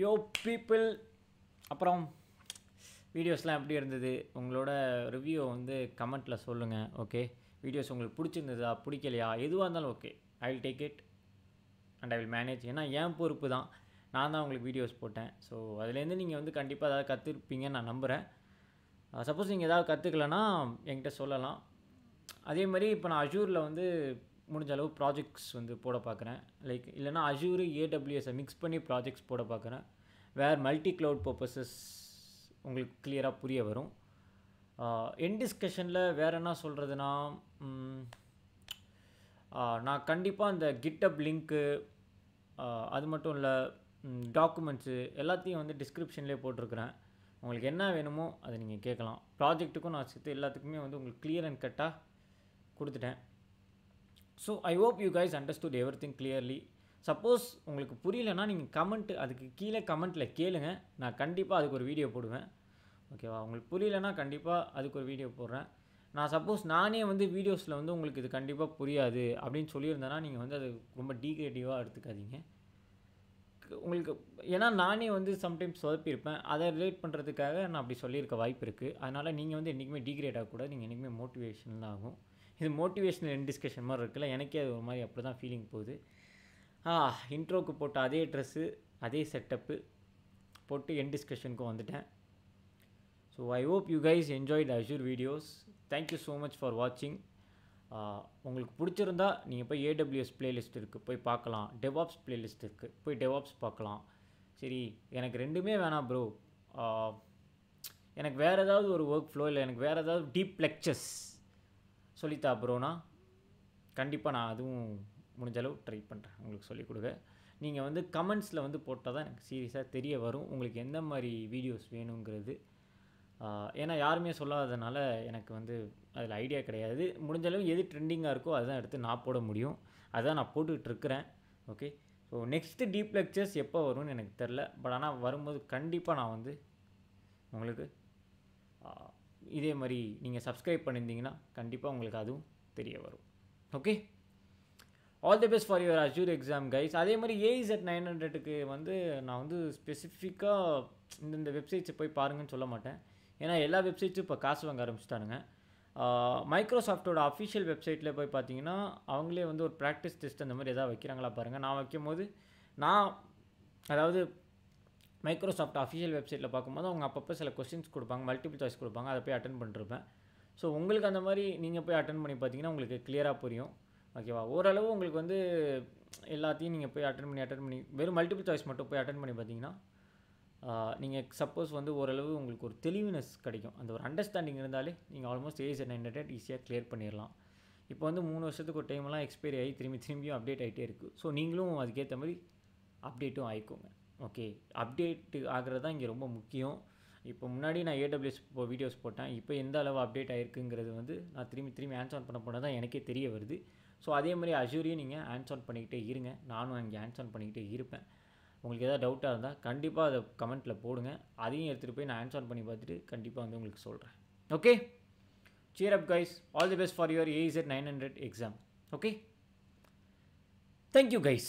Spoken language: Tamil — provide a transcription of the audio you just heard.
யோ பீப்புள், அப்புறம் வீடியோஸ்லாம் எப்படி இருந்தது? உங்களோட ரிவ்யூ வந்து கமெண்ட்டில் சொல்லுங்கள். ஓகே, வீடியோஸ் உங்களுக்கு பிடிச்சிருந்ததா பிடிக்கலையா எதுவாக இருந்தாலும் okay, I will take it and I will manage. ஏன்னா என் பொறுப்பு தான், நான் தான் உங்களுக்கு வீடியோஸ் போட்டேன். ஸோ அதுலேருந்து நீங்கள் வந்து கண்டிப்பாக ஏதாவது கற்றுருப்பீங்கன்னு நான் நம்புகிறேன். சப்போஸ் நீங்கள் ஏதாவது கற்றுக்கலன்னா என்கிட்ட சொல்லலாம். அதே மாதிரி இப்போ நான் அஜூரில் வந்து முடிஞ்ச அளவு ப்ராஜெக்ட்ஸ் வந்து போட பார்க்குறேன். லைக் இல்லைனா அஜூரு ஏடபிள்யூஎஸை மிக்ஸ் பண்ணி ப்ராஜெக்ட்ஸ் போட பார்க்குறேன். வேறு மல்டி க்ளவுட் பர்பஸஸ் உங்களுக்கு கிளியராக புரிய வரும். என் டிஸ்கஷனில் வேறு என்ன சொல்கிறதுனா, நான் கண்டிப்பாக அந்த கிட்டப் லிங்க்கு, அது மட்டும் இல்லை டாக்குமெண்ட்ஸு எல்லாத்தையும் வந்து டிஸ்கிரிப்ஷன்லேயே போட்டிருக்கிறேன். உங்களுக்கு என்ன வேணுமோ அதை நீங்கள் கேட்கலாம். ப்ராஜெக்ட்டுக்கும் நான் சேர்த்து எல்லாத்துக்குமே வந்து உங்களுக்கு கிளியர் அண்ட் கட்டாக கொடுத்துட்டேன். So I hope you guys understood every thing clearly. Suppose உங்களுக்கு புரியலன்னா நீங்கள் கமெண்ட்டு அதுக்கு கீழே கமெண்ட்டில் கேளுங்க, நான் கண்டிப்பாக அதுக்கு ஒரு வீடியோ போடுவேன். ஓகேவா? உங்களுக்கு புரியலன்னா கண்டிப்பாக அதுக்கு ஒரு வீடியோ போடுறேன். நான் சப்போஸ் நானே வந்து வீடியோஸில் வந்து உங்களுக்கு இது கண்டிப்பாக புரியாது அப்படின்னு சொல்லியிருந்தேன்னா நீங்கள் வந்து அது ரொம்ப டீக்ரேட்டிவாக எடுத்துக்காதீங்க. உங்களுக்கு ஏன்னா நானே வந்து சம்டைம்ஸ் சொதப்பியிருப்பேன், அதை ரிலேட் பண்ணுறதுக்காக நான் அப்படி சொல்லியிருக்க வாய்ப்பு இருக்குது. அதனால் நீங்கள் வந்து என்றைக்குமே டீக்ரேட் ஆகக்கூடாது, நீங்கள் என்றைக்குமே மோட்டிவேஷன் தான் ஆகும். இது மோட்டிவேஷனல் என் டிஸ்கஷன் மாதிரி இருக்குல்ல, எனக்கே அது ஒரு மாதிரி அப்படி தான் ஃபீலிங் போகுது. இன்ட்ரோக்கு போட்ட அதே ட்ரெஸ்ஸு அதே செட்டப்பு போட்டு என் டிஸ்கஷனுக்கும் வந்துட்டேன். So I hope you guys enjoyed Azure videos. Thank you so much for வாட்சிங். உங்களுக்கு பிடிச்சிருந்தா நீங்கள் போய் ஏடபிள்யூஎஸ் பிளேலிஸ்ட் இருக்குது போய் பார்க்கலாம், டெவாப்ஸ் பிளேலிஸ்ட் இருக்குது போய் டெவாப்ஸ் பார்க்கலாம். சரி, எனக்கு ரெண்டுமே வேணாம் ப்ரோ, எனக்கு வேறு ஏதாவது ஒரு ஒர்க் ஃப்ளோ இல்லை எனக்கு வேறு ஏதாவது டீப் லெக்சர்ஸ் சொல்லித்தா ப்ரோனா கண்டிப்பாக நான் அதுவும் முடிஞ்சளவு ட்ரை பண்ணுறேன் உங்களுக்கு சொல்லிக் கொடுக்க. நீங்கள் வந்து கமெண்ட்ஸில் வந்து போட்டால் தான் எனக்கு சீரியஸாக தெரிய வரும் உங்களுக்கு எந்த மாதிரி வீடியோஸ் வேணுங்கிறது. ஏன்னா யாருமே சொல்லாததுனால எனக்கு வந்து அதில் ஐடியா கிடையாது. முடிஞ்சளவு எது ட்ரெண்டிங்காக இருக்கோ அதுதான் எடுத்து நான் போட முடியும், அதுதான் நான் போட்டுக்கிட்டுருக்கிறேன். Okay, so next deep lectures எப்போ வரும்னு எனக்கு தெரில, பட் ஆனால் வரும்போது கண்டிப்பாக நான் வந்து உங்களுக்கு இதே மாதிரி நீங்கள் சப்ஸ்கிரைப் பண்ணியிருந்தீங்கன்னா கண்டிப்பாக உங்களுக்கு அதுவும் தெரிய வரும். Okay, all the best for your Azure exam guys. அதே மாதிரி ஏஇசெட் 900க்கு வந்து நான் வந்து ஸ்பெசிஃபிக்காக இந்த வெப்சைட்ஸை போய் பாருங்கன்னு சொல்ல மாட்டேன், ஏன்னா எல்லா வெப்சைட்ஸும் இப்போ காசு வாங்க ஆரம்பிச்சிட்டானுங்க. மைக்ரோசாஃப்ட்டோட அஃபிஷியல் வெப்சைட்டில் போய் பார்த்தீங்கன்னா அவங்களே வந்து ஒரு ப்ராக்டிஸ் டெஸ்ட் அந்த மாதிரி எதாவது வைக்கிறாங்களா பாருங்கள். நான் வைக்கும் போது அதாவது மைக்ரோசாஃப்ட் அஃபிஷியல் வெப்சைட்டில் பார்க்கும்போது அவங்க அப்பப்போ சில கொஸ்டின்ஸ் கொடுப்பாங்க, மல்டிபிள் சாய்ஸ் கொடுப்பாங்க, அதை போய் அட்டன் பண்ணிருப்பேன். ஸோ உங்களுக்கு அந்த மாதிரி நீங்கள் போய் அட்டன் பண்ணி பார்த்தீங்கன்னா உங்களுக்கு கிளியராக புரியும். ஓகேவா? ஓரளவு உங்களுக்கு வந்து எல்லாத்தையும் நீங்கள் போய் அட்டன் பண்ணி வெறும் மல்டிபிள் சாய்ஸ் மட்டும் போய் அட்டன் பண்ணி பார்த்தீங்கன்னா நீங்கள் சப்போஸ் வந்து ஓரளவு உங்களுக்கு ஒரு தெளிவுனஸ் கிடைக்கும். அந்த ஒரு அண்டர்ஸ்டாண்டிங் இருந்தாலே நீங்கள் ஆல்மோஸ்ட் ஏஇசெட் 900 ஈஸியாக கிளியர் பண்ணிடலாம். இப்போ வந்து 3 வருஷத்துக்கு ஒரு டைமெல்லாம் எக்ஸ்பைரி ஆகி திரும்பியும் அப்டேட் ஆகிட்டே இருக்குது. ஸோ நீங்களும் அதுக்கேற்ற மாதிரி அப்டேட்டும் ஆகிக்கோங்க. ஓகே, அப்டேட்டு ஆகிறது தான் இங்கே ரொம்ப முக்கியம். இப்போ முன்னாடி நான் ஏடபிள்யூஎஸ் வீடியோஸ் போட்டேன், இப்போ எந்த அளவு அப்டேட் ஆகிருக்குங்கிறது வந்து நான் திரும்பி ஹேண்ட்ஸ் ஆன் பண்ண போனால் தான் எனக்கே தெரிய வருது. ஸோ அதே மாதிரி அஷூரையும் நீங்கள் ஹேண்ட்ஸ் ஆன் பண்ணிக்கிட்டே இருங்க, நானும் அங்கே ஹேண்ட்ஸ் ஆன் பண்ணிக்கிட்டே இருப்பேன். உங்களுக்கு எதாவது டவுட்டாக இருந்தால் கண்டிப்பாக அதை கமெண்ட்டில் போடுங்க, அதையும் எடுத்துகிட்டு போய் நான் ஹேண்ட்ஸ் ஆன் பண்ணி பார்த்துட்டு கண்டிப்பாக வந்து உங்களுக்கு சொல்கிறேன். Okay, cheer up guys, all the best for your AZ 900 exam. Okay, thank you guys.